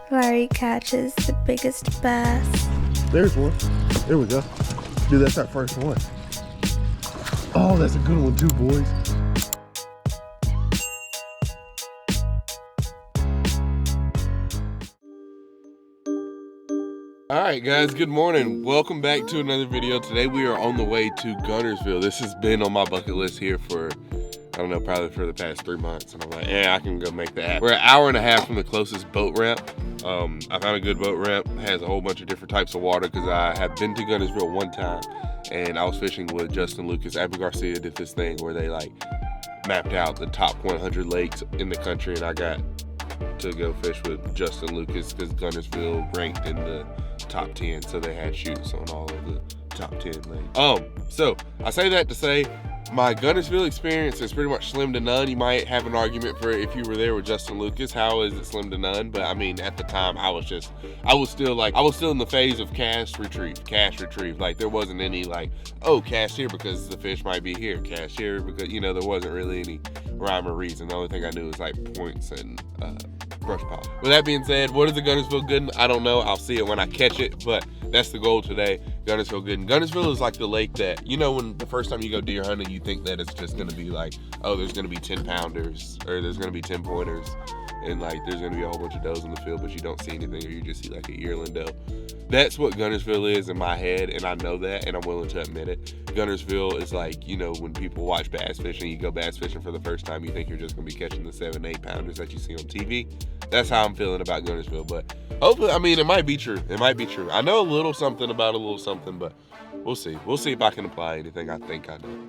Larry catches the biggest bass. There's one. There we go. Dude, that's our first one. Oh, that's a good one too, boys. Alright guys, good morning. Welcome back to another video. Today we are on the way to Guntersville. This has been on my bucket list here for, I don't know, probably for the past 3 months. And I'm like, yeah, I can go make that. We're an hour and a half from the closest boat ramp. I found a good boat ramp. It has a whole bunch of different types of water because I have been to Guntersville one time and I was fishing with Justin Lucas. Abby Garcia did this thing where they like mapped out the top 100 lakes in the country, and I got to go fish with Justin Lucas because Guntersville ranked in the top 10, so they had shoots on all of the top 10 lakes. So I say that to say my Guntersville experience is pretty much slim to none. You might have an argument for if you were there with Justin Lucas, how is it slim to none? But I mean, at the time I was still in the phase of cast retrieve. Like there wasn't any like, oh, cast here because the fish might be here, cast here because, you know, there wasn't really any rhyme or reason. The only thing I knew was like points and brush pile. With that being said, what is the Guntersville good? I don't know. I'll see it when I catch it, but that's the goal today. Guntersville good. And Guntersville is like the lake that, you know, when the first time you go deer hunting, you think that it's just going to be like, oh, there's going to be 10 pounders or there's going to be 10 pointers and like there's going to be a whole bunch of does in the field, but you don't see anything, or you just see like a yearling doe. That's what Guntersville is in my head, and I know that, and I'm willing to admit it. Guntersville is like, you know, when people watch bass fishing, you go bass fishing for the first time, you think you're just going to be catching the 7, 8 pounders that you see on TV. That's how I'm feeling about Guntersville, but hopefully, I mean, it might be true. It might be true. I know a little something about a little something, but we'll see. We'll see if I can apply anything I think I know.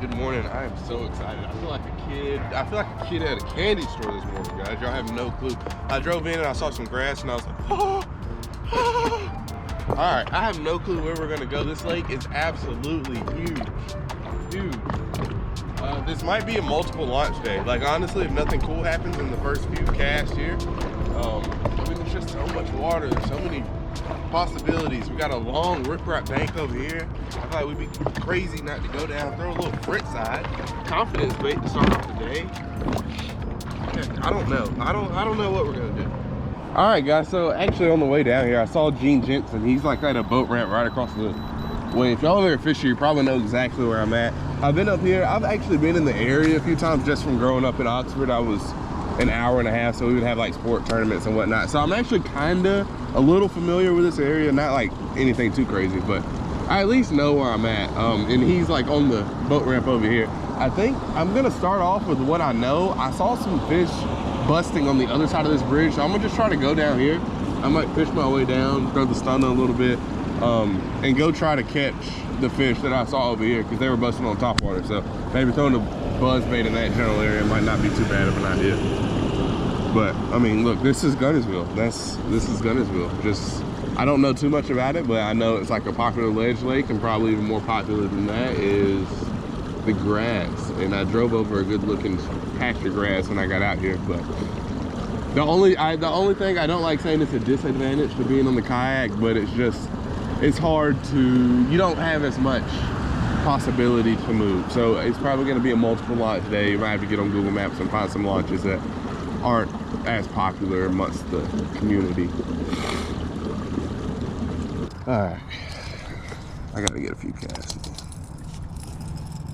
Good morning. I am so excited. I feel like a kid at a candy store this morning, guys. Y'all have no clue. I drove in and I saw some grass and I was like, oh, oh. All right, I have no clue where we're gonna go. This lake is absolutely huge. Dude, this might be a multiple launch day. Like honestly, if nothing cool happens in the first few casts here, I mean, there's just so much water. There's so many possibilities. We got a long riprap bank over here. I feel like we'd be crazy not to go down, throw a little frit side. Confidence bait to start off the day. I don't know. I don't know what we're gonna do. All right, guys. So actually, on the way down here, I saw Gene Jensen. He's like at a boat ramp right across the way. If y'all ever fish here, you probably know exactly where I'm at. I've been up here. I've actually been in the area a few times just from growing up in Oxford. I was an hour and a half, so we would have like sport tournaments and whatnot. So I'm actually kind of a little familiar with this area, not like anything too crazy, but I at least know where I'm at. And he's like on the boat ramp over here. I think I'm gonna start off with what I know. I saw some fish busting on the other side of this bridge, so I'm gonna just try to go down here. I might fish my way down, throw the Stunna a little bit, and go try to catch the fish that I saw over here because they were busting on Topwater. So maybe throwing a buzz bait in that general area might not be too bad of an idea. But I mean, look, this is Guntersville. This is Guntersville. Just, I don't know too much about it, but I know it's like a popular ledge lake, and probably even more popular than that is the grass. And I drove over a good looking patch of grass when I got out here. But the only thing I don't like saying it's a disadvantage to being on the kayak, but it's just, it's hard to, you don't have as much possibility to move. So it's probably going to be a multiple launch day. You might have to get on Google Maps and find some launches that aren't as popular amongst the community. All right, I gotta get a few casts.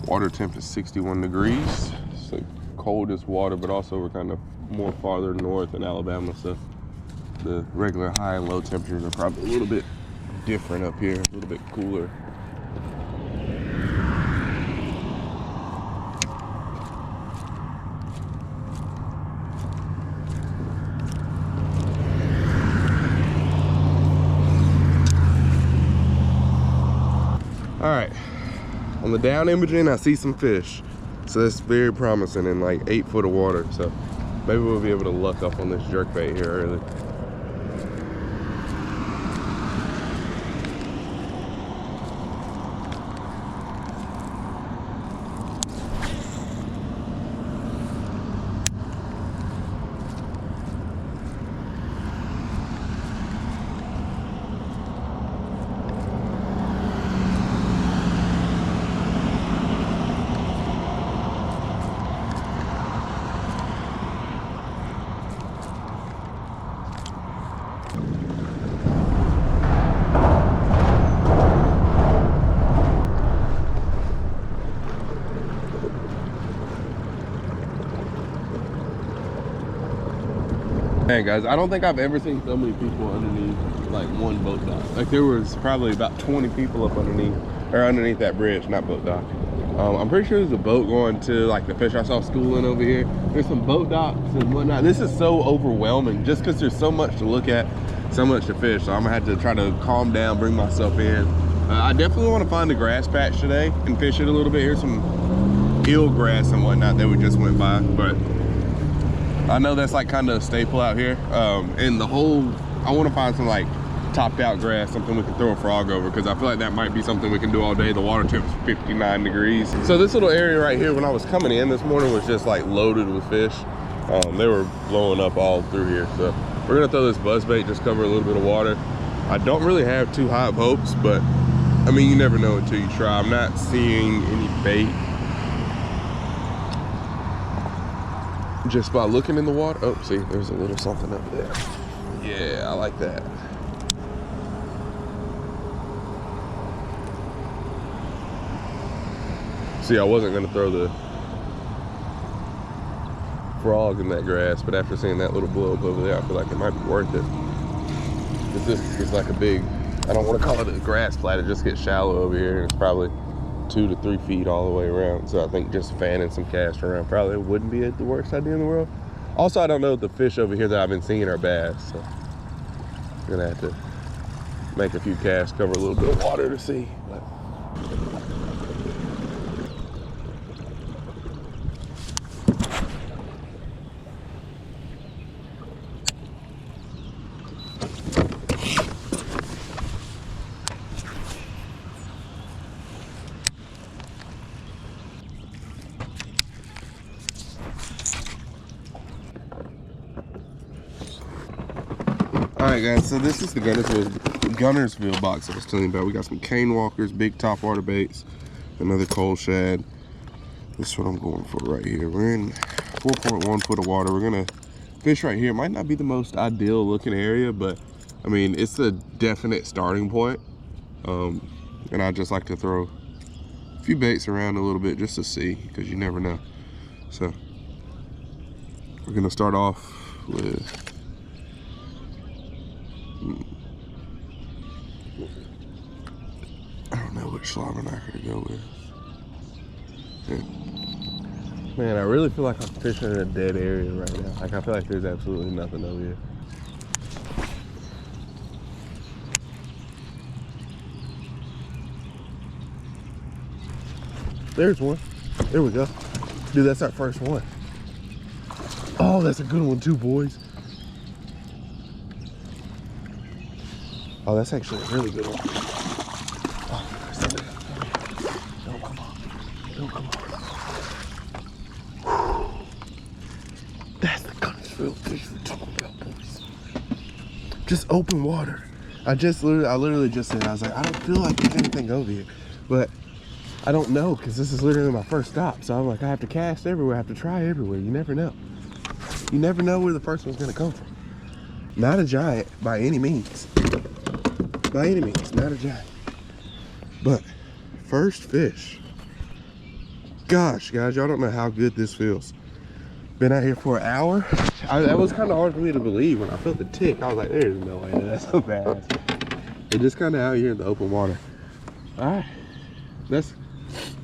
Water temp is 61 degrees. It's the coldest water, but also we're kind of more farther north in Alabama, so the regular high and low temperatures are probably a little bit different up here, a little bit cooler. All right, on the down imaging, I see some fish. So that's very promising in like 8 foot of water. So maybe we'll be able to luck up on this jerkbait here early. Man, guys, I don't think I've ever seen so many people underneath like one boat dock. Like there was probably about 20 people up underneath that bridge, not boat dock. I'm pretty sure there's a boat going to like the fish I saw schooling over here. There's some boat docks and whatnot. This is so overwhelming just because there's so much to look at, so much to fish. So I'm gonna have to try to calm down, bring myself in. I definitely want to find a grass patch today and fish it a little bit. Here's some eel grass and whatnot that we just went by, but I know that's like kind of a staple out here. And the whole, I want to find some like topped out grass, something we can throw a frog over, because I feel like that might be something we can do all day. The water temp's 59 degrees. So this little area right here, when I was coming in this morning, was just like loaded with fish. They were blowing up all through here. So we're gonna throw this buzz bait, just cover a little bit of water. I don't really have too high of hopes, but I mean, you never know until you try. I'm not seeing any bait just by looking in the water. Oh, see, there's a little something up there. Yeah, I like that. See, I wasn't gonna throw the frog in that grass, but after seeing that little blow up over there, I feel like it might be worth it. This is like a big, I don't want to call it a grass flat, it just gets shallow over here, and it's probably 2 to 3 feet all the way around. So I think just fanning some cast around probably wouldn't be the worst idea in the world. Also, I don't know if the fish over here that I've been seeing are bass, so I'm gonna have to make a few casts, cover a little bit of water to see. But alright guys, so this is the Guntersville box I was telling you about. We got some cane walkers, big topwater baits, another Cullshad. This is what I'm going for right here. We're in 4.1 foot of water. We're gonna fish right here. It might not be the most ideal looking area, but I mean, it's a definite starting point. And I just like to throw a few baits around a little bit just to see, because you never know. So we're gonna start off with I don't know which slobber knocker to go with. Yeah. Man, I really feel like I'm fishing in a dead area right now. Like I feel like there's absolutely nothing over here. There's one. There we go. Dude, that's our first one. Oh, that's a good one too, boys. Oh, that's actually a really good one. Oh, don't come on. Don't come on. That's the Guntersville fish we're talking about, boys. Just open water. I literally just said, I was like, I don't feel like there's anything over here. But I don't know, because this is literally my first stop. So I'm like, I have to cast everywhere. I have to try everywhere. You never know. You never know where the first one's going to come from. Not a giant by any means. By any means, not a giant. But first fish. Gosh, guys, y'all don't know how good this feels. Been out here for an hour. That was kind of hard for me to believe when I felt the tick. I was like, there's no way that's so bad. They're just kind of out here in the open water. All right, that's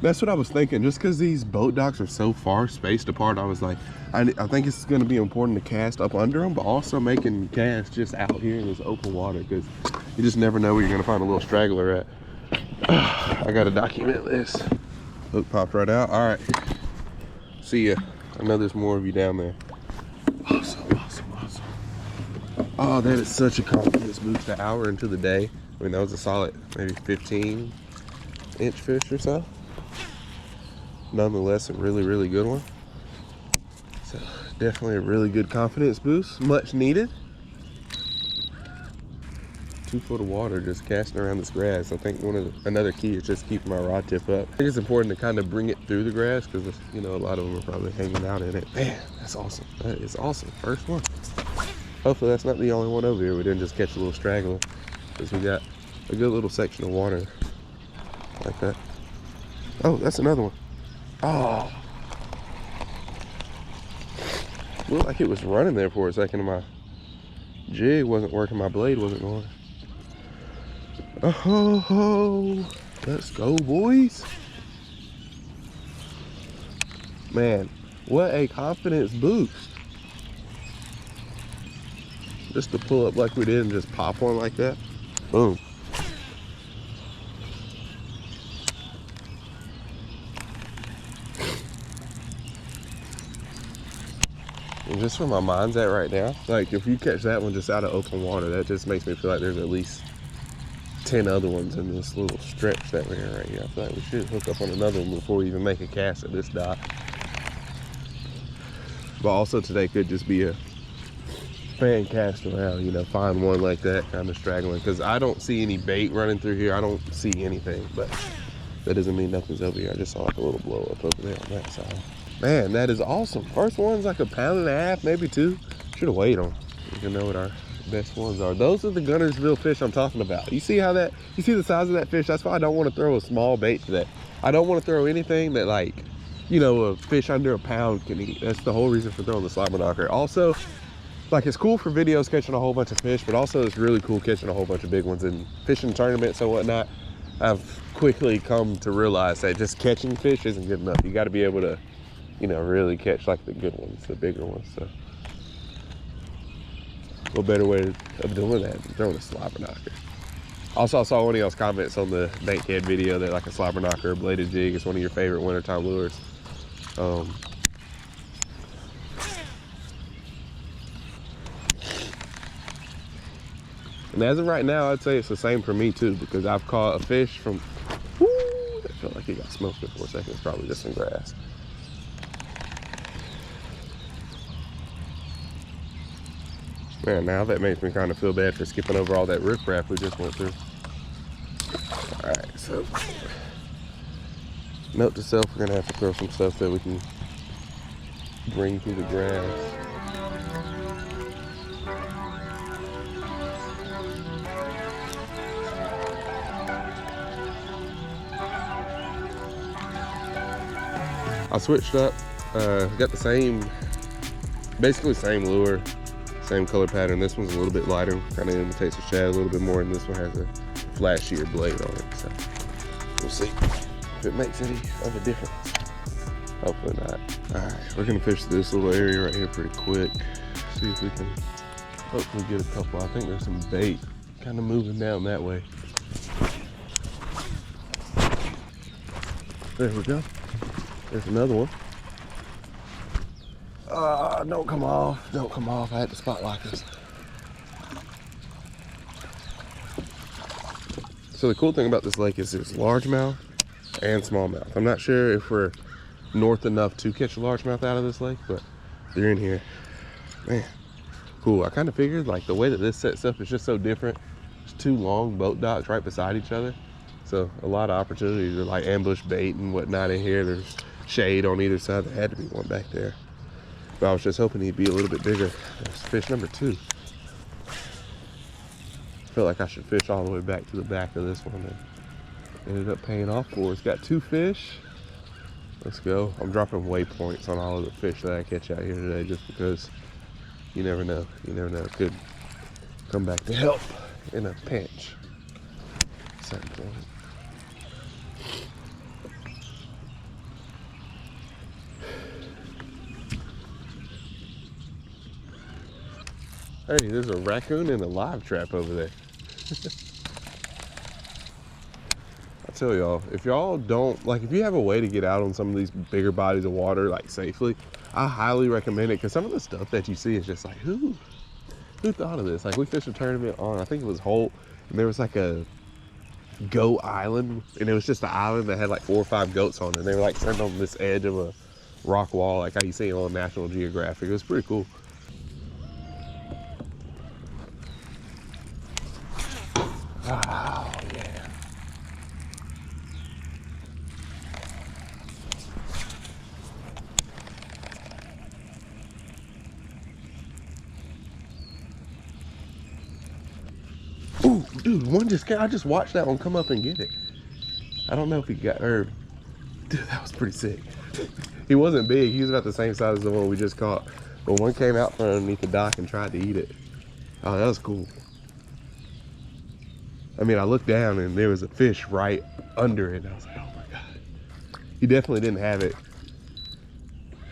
what I was thinking. Just because these boat docks are so far spaced apart, I was like, I think it's going to be important to cast up under them, but also making casts just out here in this open water, because you just never know where you're going to find a little straggler at. I got to document this. Hook popped right out. All right. See ya. I know there's more of you down there. Awesome, awesome, awesome. Oh, that is such a confidence boost an hour into the day. I mean, that was a solid maybe 15-inch fish or so. Nonetheless, a really, really good one. So definitely a really good confidence boost. Much needed. 2 foot of water just casting around this grass. I think another key is just keeping my rod tip up. I think it's important to kind of bring it through the grass, because you know, a lot of them are probably hanging out in it. Man, that's awesome. That is awesome. First one. Hopefully that's not the only one over here. We didn't just catch a little straggler, because we got a good little section of water like that. Oh, that's another one. Oh, looked like it was running there for a second in my Jig wasn't working, my blade wasn't going. Oh, let's go, boys. Man, what a confidence boost. Just to pull up like we did and just pop one like that. Boom. And just where my mind's at right now, like if you catch that one just out of open water, that just makes me feel like there's at least 10 other ones in this little stretch that we're in right here. I feel like we should hook up on another one before we even make a cast at this dock. But also today could just be a fan cast around, you know, find one like that kind of straggling, because I don't see any bait running through here. I don't see anything, but that doesn't mean nothing's over here. I just saw like a little blow up over there on that side. Man, that is awesome. First one's like 1.5 pounds, maybe 2. Should have weighed them. You can know what our best ones are. Those are the Guntersville fish I'm talking about. You see how that, you see the size of that fish? That's why I don't want to throw a small bait to that. I don't want to throw anything that, like, you know, a fish under 1 pound can eat. That's the whole reason for throwing the slobber knocker. Also, like, it's cool for videos catching a whole bunch of fish, but also it's really cool catching a whole bunch of big ones in fishing tournaments and whatnot. I've quickly come to realize that just catching fish isn't good enough. You got to be able to, you know, really catch like the good ones, the bigger ones. So what better way of doing that than throwing a slobber knocker? Also, I saw one of y'all's comments on the bankhead video that like a slobber knocker or bladed jig is one of your favorite wintertime lures. And as of right now, I'd say it's the same for me too, because I've caught a fish from, whoo, that felt like it got smoked there for a second. It's probably just some grass. Man, now that makes me kind of feel bad for skipping over all that riprap we just went through. All right, so note to self, we're gonna have to throw some stuff that we can bring through the grass. I switched up, got the same, basically same lure, same color pattern. This one's a little bit lighter, kind of imitates the shad a little bit more, and this one has a flashier blade on it. So we'll see if it makes any of a difference. Hopefully not. All right, we're gonna fish this little area right here pretty quick. See if we can hopefully get a couple. I think there's some bait kind of moving down that way. There we go. There's another one. Don't come off, don't come off. I had to spot lock this. So the cool thing about this lake is there's largemouth and smallmouth. I'm not sure if we're north enough to catch a largemouth out of this lake, but they're in here. Man, cool. I kind of figured like the way that this sets up is just so different. There's 2 long boat docks right beside each other. So a lot of opportunities to like ambush bait and whatnot in here. There's shade on either side. There had to be one back there. But I was just hoping he'd be a little bit bigger. There's fish number 2. Felt like I should fish all the way back to the back of this one, and ended up paying off for it. It's got 2 fish. Let's go. I'm dropping waypoints on all of the fish that I catch out here today, just because you never know. You never know. It could come back to help in a pinch. Something. Hey, there's a raccoon in a live trap over there. I tell y'all, if y'all don't, like if you have a way to get out on some of these bigger bodies of water like safely, I highly recommend it, because some of the stuff that you see is just like, who thought of this? Like we fished a tournament on, I think it was Holt, and there was like a goat island, and it was just an island that had like 4 or 5 goats on it, and they were like sitting on this edge of a rock wall, like how you see it on National Geographic. It was pretty cool. Wow, yeah. Ooh, dude, one just came. I just watched that one come up and get it. I don't know if he got herb. Dude, that was pretty sick. He wasn't big. He was about the same size as the one we just caught. But one came out from underneath the dock and tried to eat it. Oh, that was cool. I mean, I looked down and there was a fish right under it. I was like, oh my God. He definitely didn't have it.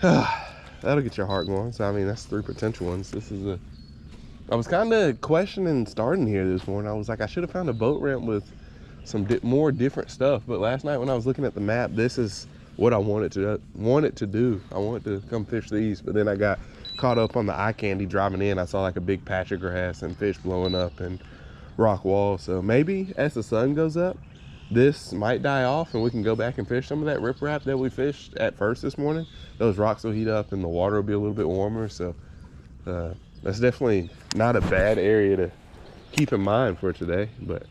That'll get your heart going. So, I mean, that's 3 potential ones. This is a... I was kind of questioning starting here this morning. I was like, I should have found a boat ramp with some more different stuff. But last night when I was looking at the map, this is what I wanted to do. I wanted to come fish these, but then I got caught up on the eye candy driving in. I saw like a big patch of grass and fish blowing up and rock wall. So maybe as the sun goes up, this might die off and we can go back and fish some of that riprap that we fished at first this morning. Those rocks will heat up and the water will be a little bit warmer. So that's definitely not a bad area to keep in mind for today, but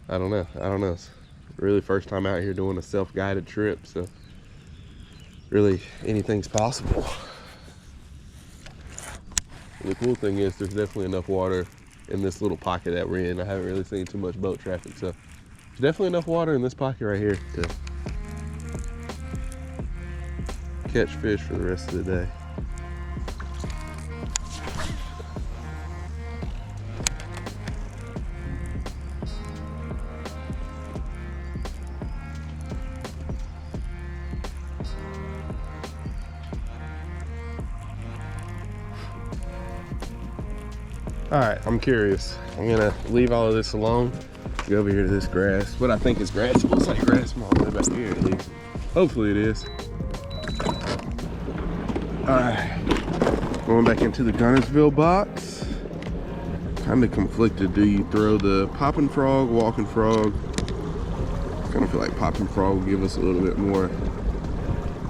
I don't know. It's really first time out here doing a self-guided trip, so really anything's possible. The cool thing is there's definitely enough water in this little pocket that we're in. I haven't really seen too much boat traffic, so there's definitely enough water in this pocket right here to catch fish for the rest of the day. All right, I'm curious. I'm gonna leave all of this alone, go over here to this grass. What I think is grass, it looks like grass from all the way back here at least. Hopefully it is. All right, going back into the Guntersville box. Kind of conflicted. Do you throw the popping frog, walking frog? Kind of feel like popping frog will give us a little bit more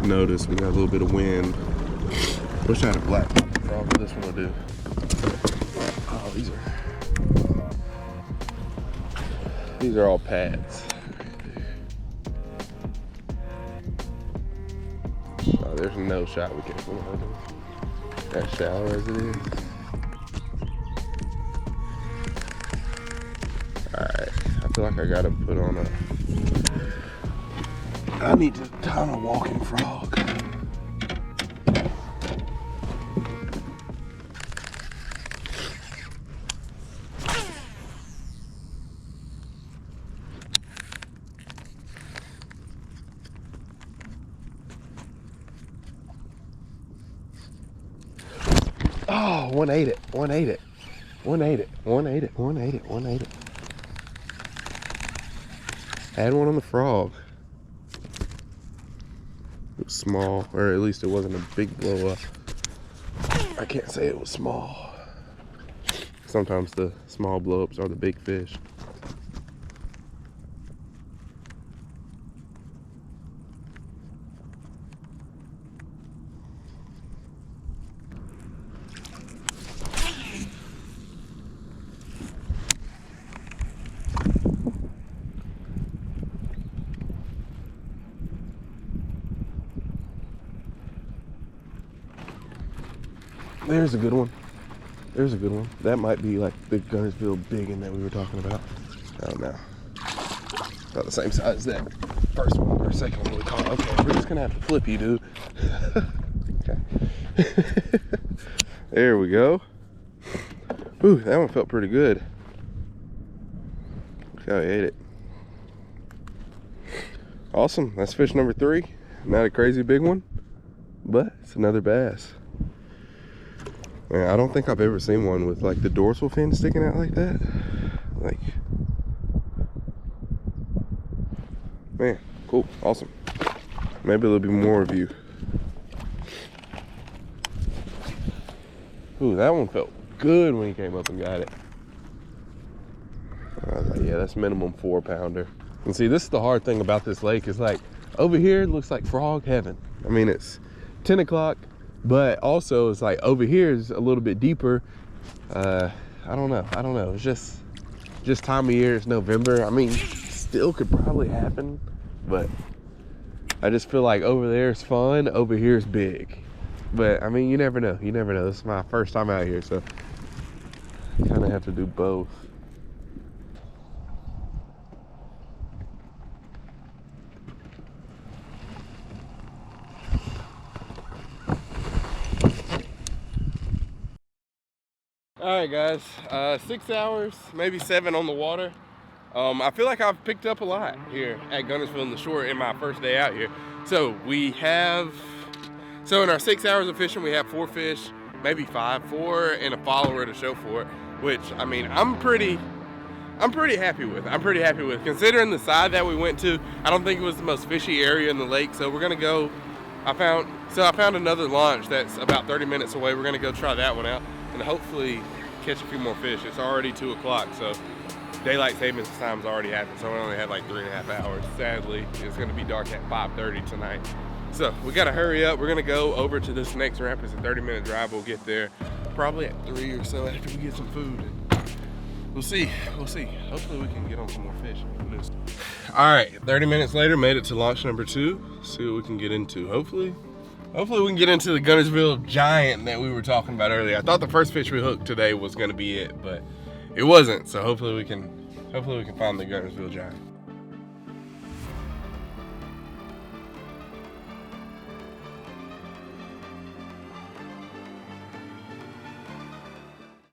notice. We got a little bit of wind. Wish I had a black popping frog, but this one will do. Oh, these are all pads. Oh, there's no shot we catch one of them. As shallow as it is. Alright, I feel like I gotta put on I need to time a walking frog. Oh, one ate it. I had one on the frog. It was small, or at least it wasn't a big blow up. I can't say it was small. Sometimes the small blow ups are the big fish. There's a good one. That might be like the Guntersville biggin that we were talking about. I don't know. About the same size as that first one or second one we caught. Okay, we're just gonna have to flip you, dude. Okay. There we go. Ooh, that one felt pretty good. Look how he ate it. Awesome. That's fish number 3. Not a crazy big one, but it's another bass. Man, I don't think I've ever seen one with like the dorsal fin sticking out like that. Like, man, cool, awesome. Maybe there'll be more of you. Ooh, that one felt good when he came up and got it. I was like, yeah, that's minimum 4-pounder. And see, this is the hard thing about this lake is like, over here it looks like frog heaven. I mean, it's 10 o'clock. But also it's like over here is a little bit deeper. I don't know. It's just time of year. It's November. I mean, still could probably happen, but I just feel like over there is fun. Over here is big. But I mean, you never know. This is my first time out here, so I kind of have to do both. All right, guys, 6 hours, maybe 7 on the water. I feel like I've picked up a lot here at Guntersville in the shore in my first day out here. So in our 6 hours of fishing, we have 4 fish, maybe 5, 4 and a follower to show for it, which, I mean, I'm pretty happy with. Considering the side that we went to, I don't think it was the most fishy area in the lake, so we're gonna go, I found another launch that's about 30 minutes away. We're gonna go try that one out and hopefully catch a few more fish. It's already 2 o'clock, so daylight savings time's already happened, so we only had like 3.5 hours. Sadly, it's gonna be dark at 5:30 tonight. So we gotta hurry up. We're gonna go over to this next ramp. It's a 30-minute drive. We'll get there probably at 3 or so after we get some food. We'll see. Hopefully we can get on some more fish. All right, 30 minutes later, made it to launch number 2. See what we can get into. Hopefully we can get into the Guntersville giant that we were talking about earlier. I thought the first fish we hooked today was gonna be it, but it wasn't. So hopefully we can find the Guntersville giant.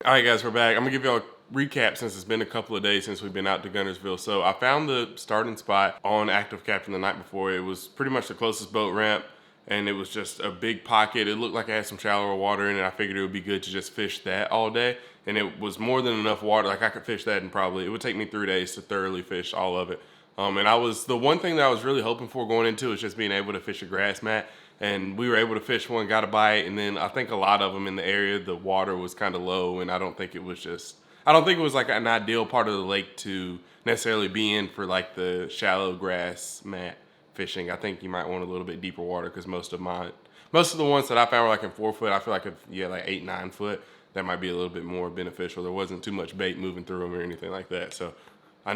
All right, guys, we're back. I'm gonna give y'all a recap since it's been a couple of days since we've been out to Guntersville. So I found the starting spot on Active Captain the night before. It was pretty much the closest boat ramp, and it was just a big pocket. It looked like it had some shallower water in it. I figured it would be good to just fish that all day, and it was more than enough water. Like, I could fish that, and probably it would take me 3 days to thoroughly fish all of it. And the one thing that I was really hoping for going into is just being able to fish a grass mat. And we were able to fish one, got a bite, and then I think a lot of them in the area, the water was kind of low, and I don't think it was like an ideal part of the lake to necessarily be in for like the shallow grass mat fishing. I think you might want a little bit deeper water, because most of the ones that I found were like in 4 foot. I feel like if you had like 8, 9 foot, that might be a little bit more beneficial. There wasn't too much bait moving through them or anything like that. So I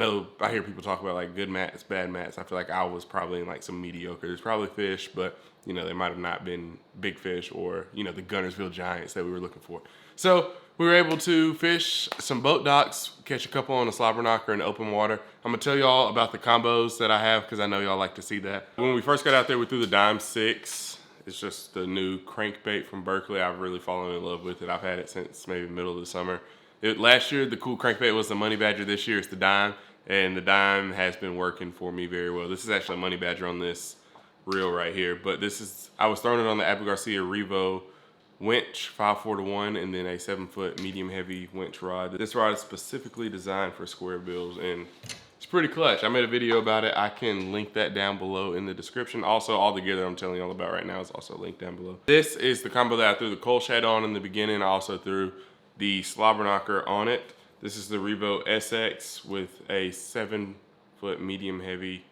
hear people talk about like good mats, bad mats. I feel like I was probably in like some mediocre. There's probably fish, but you know, they might have not been big fish or, you know, the Guntersville giants that we were looking for. So we were able to fish some boat docks, catch a couple on a slobber knocker in open water. I'm gonna tell y'all about the combos that I have, because I know y'all like to see that. When we first got out there, we threw the Dime 6. It's just the new crankbait from Berkeley. I've really fallen in love with it. I've had it since maybe middle of the summer. Last year, the cool crankbait was the Money Badger. This year, it's the Dime, and the Dime has been working for me very well. This is actually a Money Badger on this reel right here, but I was throwing it on the Abu Garcia Revo winch 5/4-1, and then a 7-foot medium heavy winch rod. This rod is specifically designed for square bills, and it's pretty clutch. I made a video about it. I can link that down below in the description. Also, all the gear that I'm telling you all about right now is also linked down below. This is the combo that I threw the Cullshad on in the beginning. I also threw the slobber knocker on it. This is the Revo SX with a 7-foot medium heavy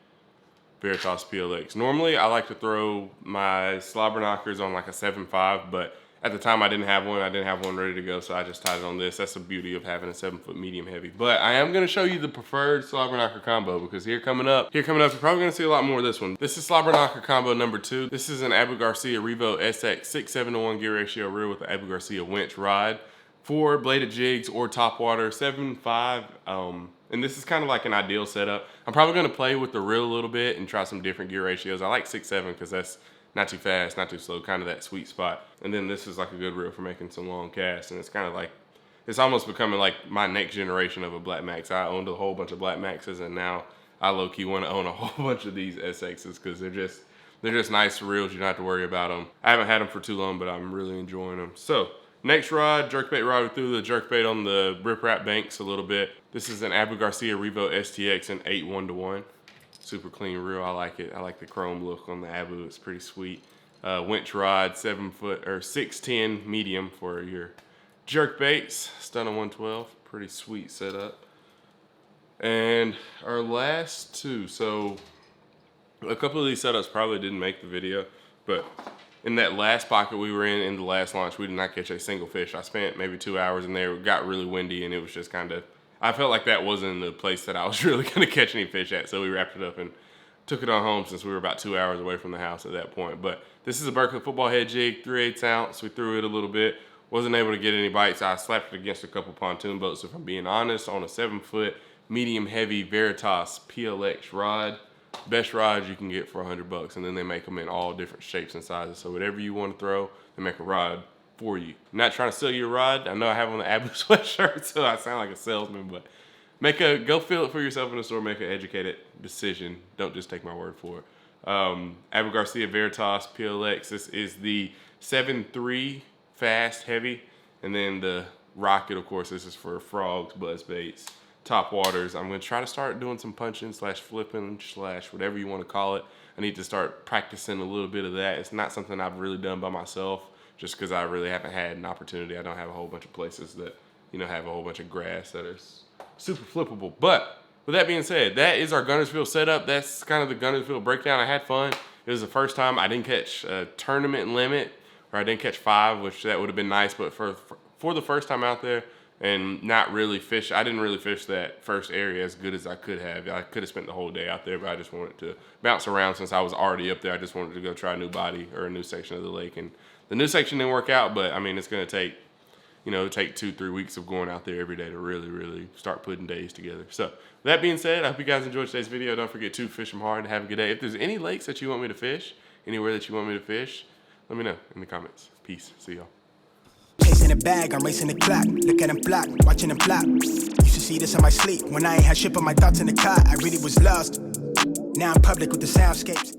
Veritas PLX. Normally, I like to throw my slobber knockers on like a 7.5, but at the time I didn't have one. I didn't have one ready to go, so I just tied it on this. That's the beauty of having a 7-foot medium heavy. But I am gonna show you the preferred slobber knocker combo, because here coming up, you're probably gonna see a lot more of this one. This is slobber knocker combo number 2. This is an Abu Garcia Revo SX 6:7-to-1 gear ratio reel with the Abu Garcia winch rod for Bladded Jigs or Topwater 7.5. And this is kind of like an ideal setup. I'm probably gonna play with the reel a little bit and try some different gear ratios. I like 6.7 because that's not too fast, not too slow, kind of that sweet spot. And then this is like a good reel for making some long casts. And it's kind of like, it's almost becoming like my next generation of a Black Max. I owned a whole bunch of Black Maxes, and now I low-key want to own a whole bunch of these SXs, because they're just nice reels. You don't have to worry about them. I haven't had them for too long, but I'm really enjoying them. So next rod, jerkbait rod. We threw the jerkbait on the riprap banks a little bit. This is an Abu Garcia Revo STX in 8:1-to-1. Super clean reel. I like it. I like the chrome look on the Abu. It's pretty sweet. Winch rod, 7-foot or 6'10" medium for your jerkbaits. Stunna 112. Pretty sweet setup. And our last two. So a couple of these setups probably didn't make the video, but in that last pocket we were in the last launch, we did not catch a single fish. I spent maybe 2 hours in there. It got really windy, and it was just kind of, I felt like that wasn't the place that I was really going to catch any fish at. So we wrapped it up and took it on home, since we were about 2 hours away from the house at that point. But this is a Berkeley football head jig, 3/8 ounce. We threw it a little bit. Wasn't able to get any bites. I slapped it against a couple pontoon boats, if I'm being honest, on a 7-foot medium heavy Veritas PLX rod. Best rods you can get for $100, and then they make them in all different shapes and sizes. So whatever you want to throw, they make a rod for you. I'm not trying to sell you a rod. I know I have on the Abu sweatshirt, so I sound like a salesman, but go feel it for yourself in the store, make an educated decision. Don't just take my word for it. Abu Garcia Veritas PLX, this is the 7.3 fast heavy, and then the Rocket, of course, this is for frogs, buzz baits, Topwaters. I'm gonna try to start doing some punching slash flipping slash whatever you want to call it. I need to start practicing a little bit of that. It's not something I've really done by myself, just because I really haven't had an opportunity. I don't have a whole bunch of places that, you know, have a whole bunch of grass that is super flippable. But with that being said, that is our Guntersville setup. That's kind of the Guntersville breakdown. I had fun. It was the first time I didn't catch a tournament limit, or I didn't catch 5, which that would have been nice. But for the first time out there and not really fish, I didn't really fish that first area as good as I could have. I could have spent the whole day out there, but I just wanted to bounce around since I was already up there. I just wanted to go try a new body or a new section of the lake. And the new section didn't work out, but I mean, it's going to take, you know, 2-3 weeks of going out there every day to really start putting days together. So with that being said, I hope you guys enjoyed today's video. Don't forget to fish them hard and have a good day. If there's any lakes that you want me to fish, anywhere that you want me to fish, let me know in the comments. Peace. See y'all. Chasing the bag, I'm racing the clock. Look at them flock, watching them flop. Used to see this in my sleep when I ain't had shit but my thoughts in the car. I really was lost. Now I'm public with the soundscapes.